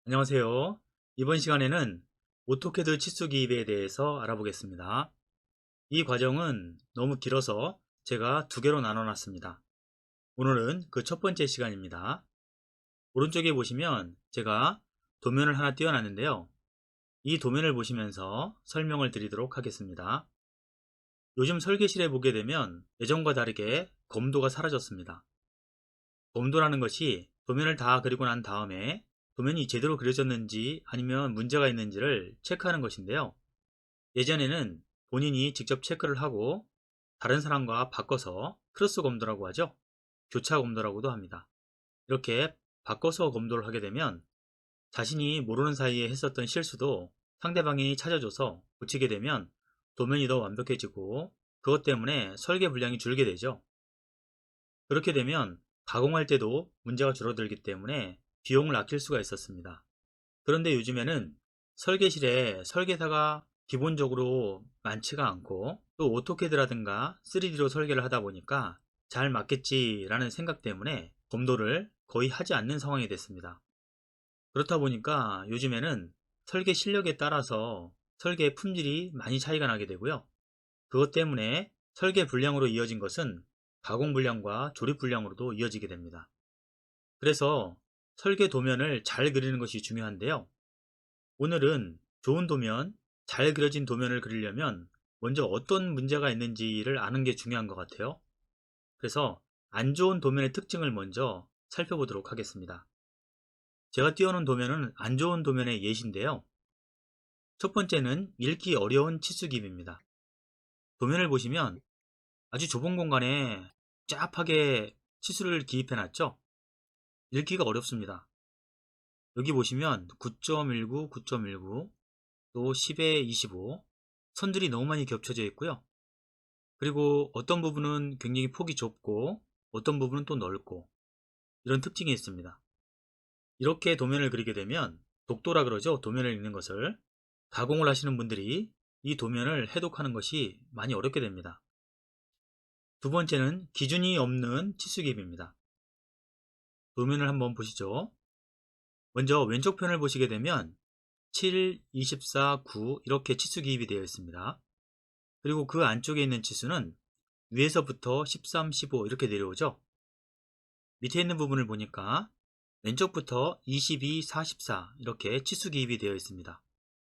안녕하세요. 이번 시간에는 오토캐드 치수 기입에 대해서 알아보겠습니다. 이 과정은 너무 길어서 제가 두 개로 나눠 놨습니다. 오늘은 그 첫 번째 시간입니다. 오른쪽에 보시면 제가 도면을 하나 띄워놨는데요. 이 도면을 보시면서 설명을 드리도록 하겠습니다. 요즘 설계실에 보게 되면 예전과 다르게 검도가 사라졌습니다. 검도라는 것이 도면을 다 그리고 난 다음에 도면이 제대로 그려졌는지 아니면 문제가 있는지를 체크하는 것인데요. 예전에는 본인이 직접 체크를 하고 다른 사람과 바꿔서 크로스 검도라고 하죠. 교차 검도라고도 합니다. 이렇게 바꿔서 검도를 하게 되면 자신이 모르는 사이에 했었던 실수도 상대방이 찾아줘서 고치게 되면 도면이 더 완벽해지고 그것 때문에 설계 분량이 줄게 되죠. 그렇게 되면 가공할 때도 문제가 줄어들기 때문에 비용을 아낄 수가 있었습니다. 그런데 요즘에는 설계실에 설계사가 기본적으로 많지가 않고 또 오토캐드라든가 3D로 설계를 하다 보니까 잘 맞겠지라는 생각 때문에 검도를 거의 하지 않는 상황이 됐습니다. 그렇다 보니까 요즘에는 설계 실력에 따라서 설계의 품질이 많이 차이가 나게 되고요. 그것 때문에 설계 불량으로 이어진 것은 가공 불량과 조립 불량으로도 이어지게 됩니다. 그래서 설계 도면을 잘 그리는 것이 중요한데요. 오늘은 좋은 도면, 잘 그려진 도면을 그리려면 먼저 어떤 문제가 있는지를 아는 게 중요한 것 같아요. 그래서 안 좋은 도면의 특징을 먼저 살펴보도록 하겠습니다. 제가 띄워놓은 도면은 안 좋은 도면의 예시인데요. 첫 번째는 읽기 어려운 치수기입니다. 도면을 보시면 아주 좁은 공간에 쫙하게 치수를 기입해 놨죠. 읽기가 어렵습니다. 여기 보시면 9.19, 9.19, 또 10에 25 선들이 너무 많이 겹쳐져 있고요. 그리고 어떤 부분은 굉장히 폭이 좁고 어떤 부분은 또 넓고 이런 특징이 있습니다. 이렇게 도면을 그리게 되면 독도라 그러죠. 도면을 읽는 것을 가공을 하시는 분들이 이 도면을 해독하는 것이 많이 어렵게 됩니다. 두 번째는 기준이 없는 치수기입입니다. 도면을 한번 보시죠. 먼저 왼쪽 편을 보시게 되면 7, 24, 9 이렇게 치수 기입이 되어 있습니다. 그리고 그 안쪽에 있는 치수는 위에서부터 13, 15 이렇게 내려오죠. 밑에 있는 부분을 보니까 왼쪽부터 22, 44 이렇게 치수 기입이 되어 있습니다.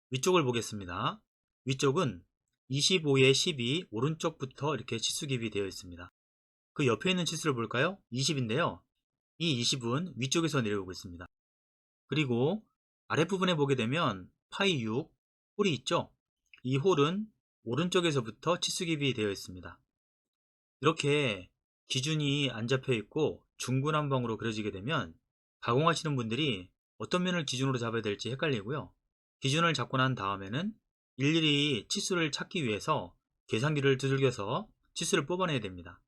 위쪽을 보겠습니다. 위쪽은 25에 12 오른쪽부터 이렇게 치수 기입이 되어 있습니다. 그 옆에 있는 치수를 볼까요? 20인데요. 이 20은 위쪽에서 내려오고 있습니다. 그리고 아랫부분에 보게 되면 파이 6 홀이 있죠. 이 홀은 오른쪽에서부터 치수 기입이 되어 있습니다. 이렇게 기준이 안 잡혀 있고 중구난방으로 그려지게 되면 가공하시는 분들이 어떤 면을 기준으로 잡아야 될지 헷갈리고요. 기준을 잡고 난 다음에는 일일이 치수를 찾기 위해서 계산기를 두들겨서 치수를 뽑아내야 됩니다.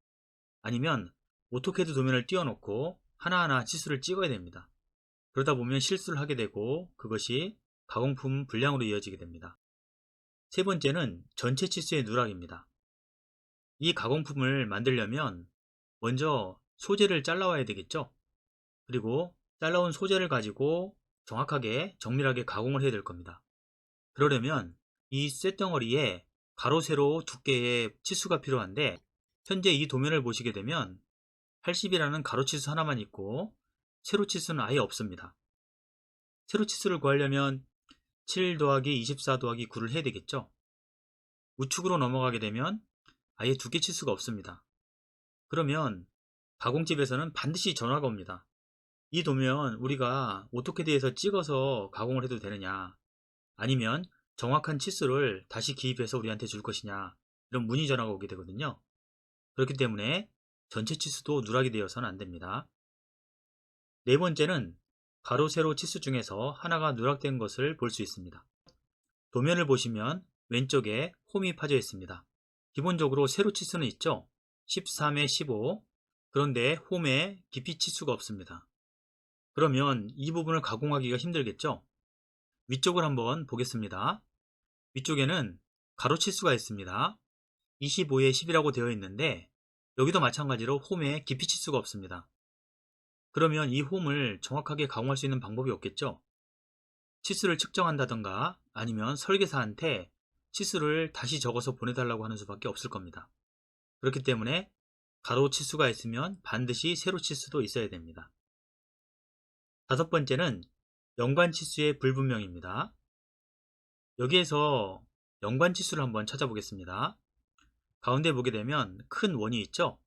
아니면 오토캐드 도면을 띄워놓고 하나하나 치수를 찍어야 됩니다. 그러다 보면 실수를 하게 되고 그것이 가공품 불량으로 이어지게 됩니다. 세 번째는 전체 치수의 누락입니다. 이 가공품을 만들려면 먼저 소재를 잘라와야 되겠죠. 그리고 잘라온 소재를 가지고 정확하게 정밀하게 가공을 해야 될 겁니다. 그러려면 이 쇳덩어리에 가로 세로 두께의 치수가 필요한데 현재 이 도면을 보시게 되면 80이라는 가로 치수 하나만 있고 세로 치수는 아예 없습니다. 세로 치수를 구하려면 7 더하기 24 더하기 9를 해야 되겠죠. 우측으로 넘어가게 되면 아예 두께 치수가 없습니다. 그러면 가공집에서는 반드시 전화가 옵니다. 이 도면 우리가 오토캐드에서 찍어서 가공을 해도 되느냐, 아니면 정확한 치수를 다시 기입해서 우리한테 줄 것이냐, 이런 문의 전화가 오게 되거든요. 그렇기 때문에 전체 치수도 누락이 되어서는 안 됩니다. 네 번째는 가로 세로 치수 중에서 하나가 누락된 것을 볼 수 있습니다. 도면을 보시면 왼쪽에 홈이 파져 있습니다. 기본적으로 세로 치수는 있죠. 13에 15. 그런데 홈에 깊이 치수가 없습니다. 그러면 이 부분을 가공하기가 힘들겠죠. 위쪽을 한번 보겠습니다. 위쪽에는 가로 치수가 있습니다. 25에 10이라고 되어 있는데 여기도 마찬가지로 홈에 깊이 치수가 없습니다. 그러면 이 홈을 정확하게 가공할 수 있는 방법이 없겠죠. 치수를 측정한다던가 아니면 설계사한테 치수를 다시 적어서 보내달라고 하는 수밖에 없을 겁니다. 그렇기 때문에 가로 치수가 있으면 반드시 세로 치수도 있어야 됩니다. 다섯 번째는 연관 치수의 불분명입니다. 여기에서 연관 치수를 한번 찾아보겠습니다. 가운데 보게 되면 큰 원이 있죠?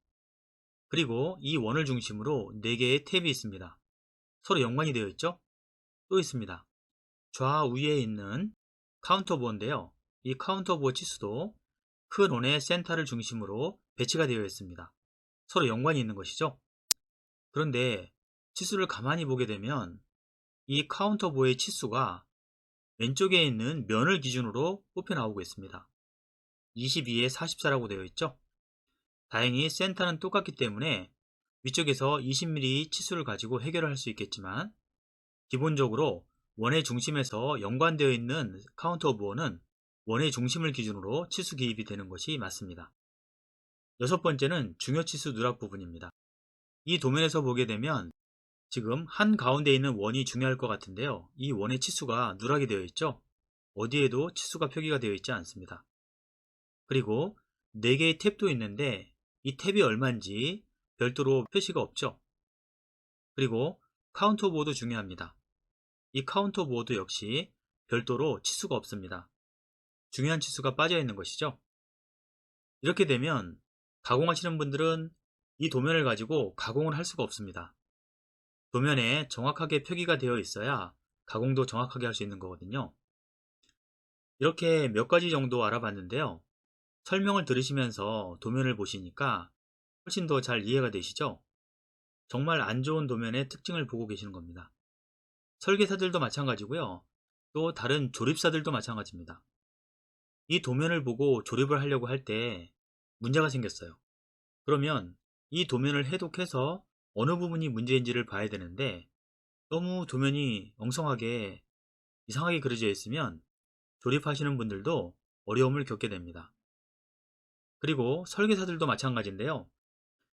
그리고 이 원을 중심으로 4개의 탭이 있습니다. 서로 연관이 되어 있죠? 또 있습니다. 좌우에 있는 카운터보어인데요. 이 카운터보어 치수도 큰 원의 센터를 중심으로 배치가 되어 있습니다. 서로 연관이 있는 것이죠. 그런데 치수를 가만히 보게 되면 이 카운터보어의 치수가 왼쪽에 있는 면을 기준으로 뽑혀 나오고 있습니다. 22에 44라고 되어 있죠. 다행히 센터는 똑같기 때문에 위쪽에서 20mm 치수를 가지고 해결을 할 수 있겠지만 기본적으로 원의 중심에서 연관되어 있는 카운터보어는 원의 중심을 기준으로 치수 기입이 되는 것이 맞습니다. 여섯 번째는 중요치수 누락 부분입니다. 이 도면에서 보게 되면 지금 한 가운데 있는 원이 중요할 것 같은데요. 이 원의 치수가 누락이 되어 있죠. 어디에도 치수가 표기가 되어 있지 않습니다. 그리고 4개의 탭도 있는데 이 탭이 얼마인지 별도로 표시가 없죠. 그리고 카운터보어도 중요합니다. 이 카운터보어도 역시 별도로 치수가 없습니다. 중요한 치수가 빠져 있는 것이죠. 이렇게 되면 가공하시는 분들은 이 도면을 가지고 가공을 할 수가 없습니다. 도면에 정확하게 표기가 되어 있어야 가공도 정확하게 할 수 있는 거거든요. 이렇게 몇 가지 정도 알아봤는데요. 설명을 들으시면서 도면을 보시니까 훨씬 더 잘 이해가 되시죠? 정말 안 좋은 도면의 특징을 보고 계시는 겁니다. 설계사들도 마찬가지고요. 또 다른 조립사들도 마찬가지입니다. 이 도면을 보고 조립을 하려고 할 때 문제가 생겼어요. 그러면 이 도면을 해독해서 어느 부분이 문제인지를 봐야 되는데 너무 도면이 엉성하게 이상하게 그려져 있으면 조립하시는 분들도 어려움을 겪게 됩니다. 그리고 설계사들도 마찬가지인데요.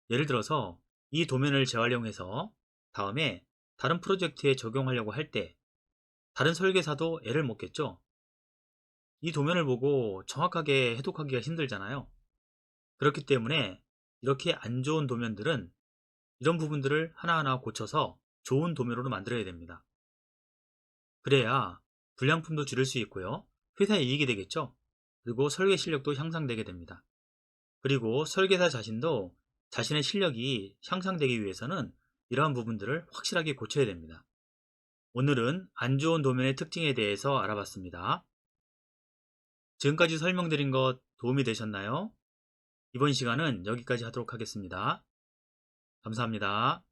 예를 들어서 이 도면을 재활용해서 다음에 다른 프로젝트에 적용하려고 할 때 다른 설계사도 애를 먹겠죠. 이 도면을 보고 정확하게 해독하기가 힘들잖아요. 그렇기 때문에 이렇게 안 좋은 도면들은 이런 부분들을 하나하나 고쳐서 좋은 도면으로 만들어야 됩니다. 그래야 불량품도 줄일 수 있고요. 회사에 이익이 되겠죠. 그리고 설계 실력도 향상되게 됩니다. 그리고 설계사 자신도 자신의 실력이 향상되기 위해서는 이러한 부분들을 확실하게 고쳐야 됩니다. 오늘은 안 좋은 도면의 특징에 대해서 알아봤습니다. 지금까지 설명드린 것 도움이 되셨나요? 이번 시간은 여기까지 하도록 하겠습니다. 감사합니다.